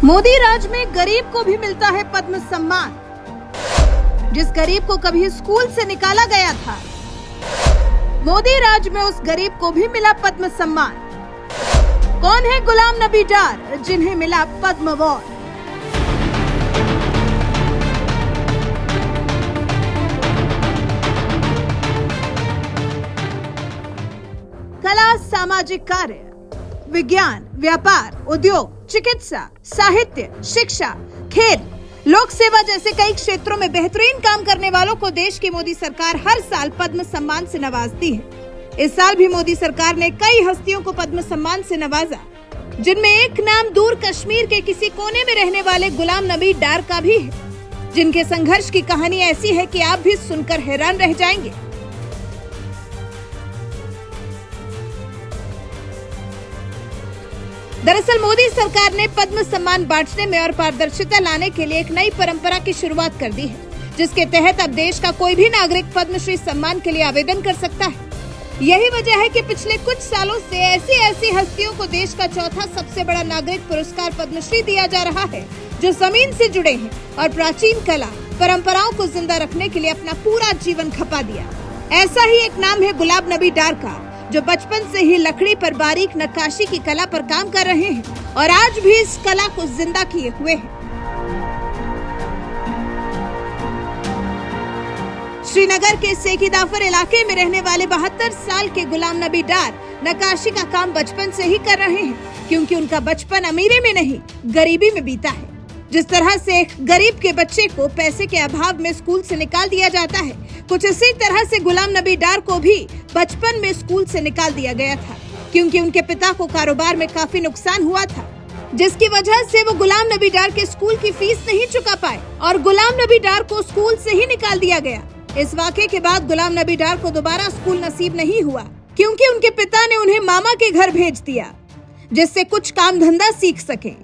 मोदी राज में गरीब को भी मिलता है पद्म सम्मान। जिस गरीब को कभी स्कूल से निकाला गया था, मोदी राज में उस गरीब को भी मिला पद्म सम्मान। कौन है गुलाम नबी डार जिन्हें मिला पद्म अवार्ड? कला, सामाजिक कार्य, विज्ञान, व्यापार, उद्योग, चिकित्सा, साहित्य, शिक्षा, खेल, लोक सेवा जैसे कई क्षेत्रों में बेहतरीन काम करने वालों को देश की मोदी सरकार हर साल पद्म सम्मान से नवाजती है। इस साल भी मोदी सरकार ने कई हस्तियों को पद्म सम्मान से नवाजा, जिनमें एक नाम दूर कश्मीर के किसी कोने में रहने वाले गुलाम नबी डार का भी है, जिनके संघर्ष की कहानी ऐसी है कि आप भी सुनकर हैरान रह जाएंगे। दरअसल मोदी सरकार ने पद्म सम्मान बांटने में और पारदर्शिता लाने के लिए एक नई परंपरा की शुरुआत कर दी है, जिसके तहत अब देश का कोई भी नागरिक पद्मश्री सम्मान के लिए आवेदन कर सकता है। यही वजह है कि पिछले कुछ सालों से ऐसी हस्तियों को देश का चौथा सबसे बड़ा नागरिक पुरस्कार पद्मश्री दिया जा रहा है, जो जमीन से जुड़े हैं और प्राचीन कला परंपराओं को जिंदा रखने के लिए अपना पूरा जीवन खपा दिया। ऐसा ही एक नाम है गुलाम नबी डार का, जो बचपन से ही लकड़ी पर बारीक नक्काशी की कला पर काम कर रहे हैं और आज भी इस कला को जिंदा किए हुए हैं। श्रीनगर के सेकीदाफर इलाके में रहने वाले 72 साल के गुलाम नबी डार नक्काशी का काम बचपन से ही कर रहे हैं, क्योंकि उनका बचपन अमीरी में नहीं गरीबी में बीता है। जिस तरह से एक गरीब के बच्चे को पैसे के अभाव में स्कूल से निकाल दिया जाता है, कुछ इसी तरह से गुलाम नबी डार को भी बचपन में स्कूल से निकाल दिया गया था, क्योंकि उनके पिता को कारोबार में काफी नुकसान हुआ था, जिसकी वजह से वो गुलाम नबी डार के स्कूल की फीस नहीं चुका पाए और गुलाम नबी डार को स्कूल से ही निकाल दिया गया। इस वाक़े के बाद गुलाम नबी डार को दोबारा स्कूल नसीब नहीं हुआ, क्योंकि उनके पिता ने उन्हें मामा के घर भेज दिया, जिससे कुछ काम धंधा सीख सके।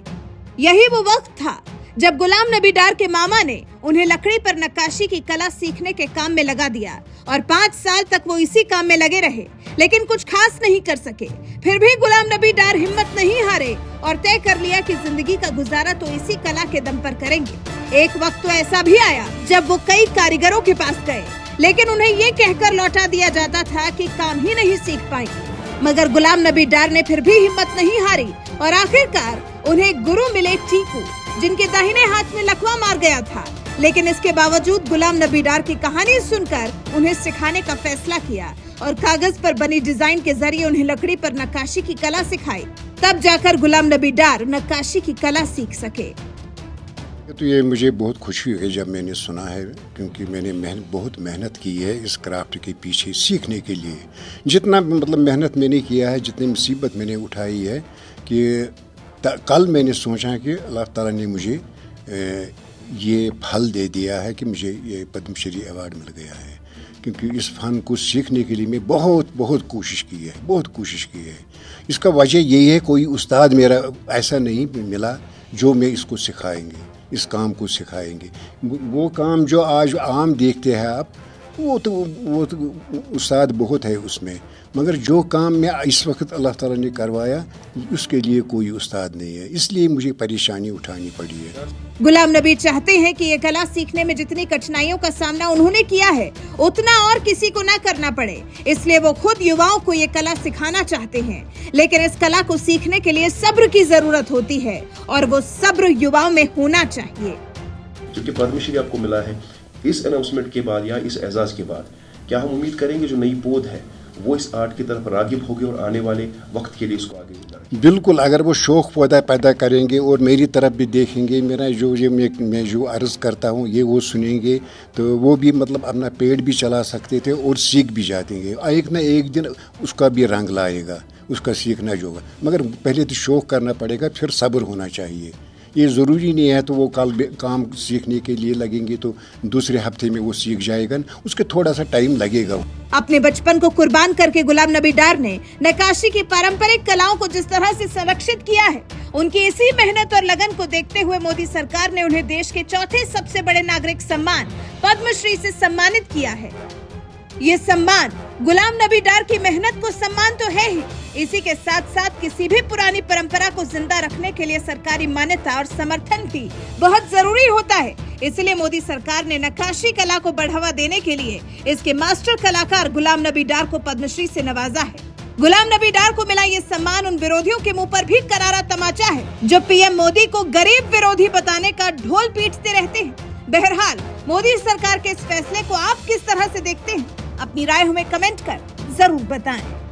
यही वो वक्त था जब गुलाम नबी डार के मामा ने उन्हें लकड़ी पर नक्काशी की कला सीखने के काम में लगा दिया और 5 साल तक वो इसी काम में लगे रहे, लेकिन कुछ खास नहीं कर सके। फिर भी गुलाम नबी डार हिम्मत नहीं हारे और तय कर लिया कि जिंदगी का गुजारा तो इसी कला के दम पर करेंगे। एक वक्त तो ऐसा भी आया जब वो कई कारीगरों के पास गए, लेकिन उन्हें ये कहकर लौटा दिया जाता था कि काम ही नहीं सीख पाएंगे। मगर गुलाम नबी डार ने फिर भी हिम्मत नहीं हारी और आखिरकार उन्हें गुरु मिले टीकू, जिनके दाहिने हाथ में लकवा मार गया था। लेकिन इसके बावजूद गुलाम नबी डार की कहानी सुनकर उन्हें सिखाने का फैसला किया और कागज पर बनी डिजाइन के जरिए उन्हें लकड़ी पर नक्काशी की कला सिखाई। तब जाकर गुलाम नबी डार नक्काशी की कला सीख सके। तो ये मुझे बहुत खुशी हुई जब मैंने सुना है, क्योंकि मैंने बहुत मेहनत की है इस क्राफ्ट के पीछे सीखने के लिए। जितना मेहनत मैंने किया है, जितनी मुसीबत मैंने उठाई है, कि कल मैंने सोचा कि अल्लाह ताला ने मुझे ये फल दे दिया है कि मुझे ये पद्मश्री अवार्ड मिल गया है, क्योंकि इस फन को सीखने के लिए मैं बहुत कोशिश की है। इसका वजह यही है, कोई उस्ताद मेरा ऐसा नहीं मिला जो मैं इसको सिखाएंगे, इस काम को सिखाएंगे। वो काम जो आज आम देखते हैं आप, वो तो उस्ताद बहुत है उसमें, मगर जो काम मैं इस वक्त अल्लाह ताला ने करवाया, उसके लिए कोई उस्ताद नहीं है, इसलिए मुझे परेशानी उठानी पड़ी है। गुलाम नबी चाहते हैं कि ये कला सीखने में जितनी कठिनाइयों का सामना उन्होंने किया है, उतना और किसी को न करना पड़े, इसलिए वो खुद युवाओं को ये कला सिखाना चाहते हैं। लेकिन इस कला को सीखने के लिए सब्र की जरूरत होती है और वो सब्र युवाओं में होना चाहिए। क्योंकि पद्मश्री आपको मिला है, इस अनाउंसमेंट के बाद या इस एजाज के बाद क्या हम उम्मीद करेंगे जो नई पौध है वो इस आर्ट की तरफ रागिब होगी और आने वाले वक्त के लिए इसको आगे बढ़ाएंगे? बिल्कुल, अगर वो शौक पैदा करेंगे और मेरी तरफ भी देखेंगे, मेरा मैं जो अर्ज़ करता हूँ ये वो सुनेंगे, तो वो भी अपना पेट भी चला सकते थे और सीख भी जातेंगे। एक ना एक दिन उसका भी रंग लाएगा, उसका सीखना जो होगा। मगर पहले तो शौक करना पड़ेगा, फिर सब्र होना चाहिए। ये ज़रूरी नहीं है तो वो कल काम सीखने के लिए लगेंगे तो दूसरे हफ्ते में वो सीख जाएगा, उसके थोड़ा सा टाइम लगेगा। अपने बचपन को कुर्बान करके गुलाम नबी डार ने नक्काशी की पारंपरिक कलाओं को जिस तरह से संरक्षित किया है, उनकी इसी मेहनत और लगन को देखते हुए मोदी सरकार ने उन्हें देश के चौथे सबसे बड़े नागरिक सम्मान पद्मश्री से सम्मानित किया है। ये सम्मान गुलाम नबी डार की मेहनत को सम्मान तो है ही, इसी के साथ साथ किसी भी पुरानी परंपरा को जिंदा रखने के लिए सरकारी मान्यता और समर्थन भी बहुत जरूरी होता है। इसलिए मोदी सरकार ने नक्काशी कला को बढ़ावा देने के लिए इसके मास्टर कलाकार गुलाम नबी डार को पद्मश्री से नवाजा है। गुलाम नबी डार को मिला ये सम्मान उन विरोधियों के मुंह पर भी करारा तमाचा है जो पीएम मोदी को गरीब विरोधी बताने का ढोल पीटते रहते हैं। बहरहाल मोदी सरकार के इस फैसले को आप किस तरह से देखते हैं? अपनी राय हमें कमेंट कर जरूर बताएं।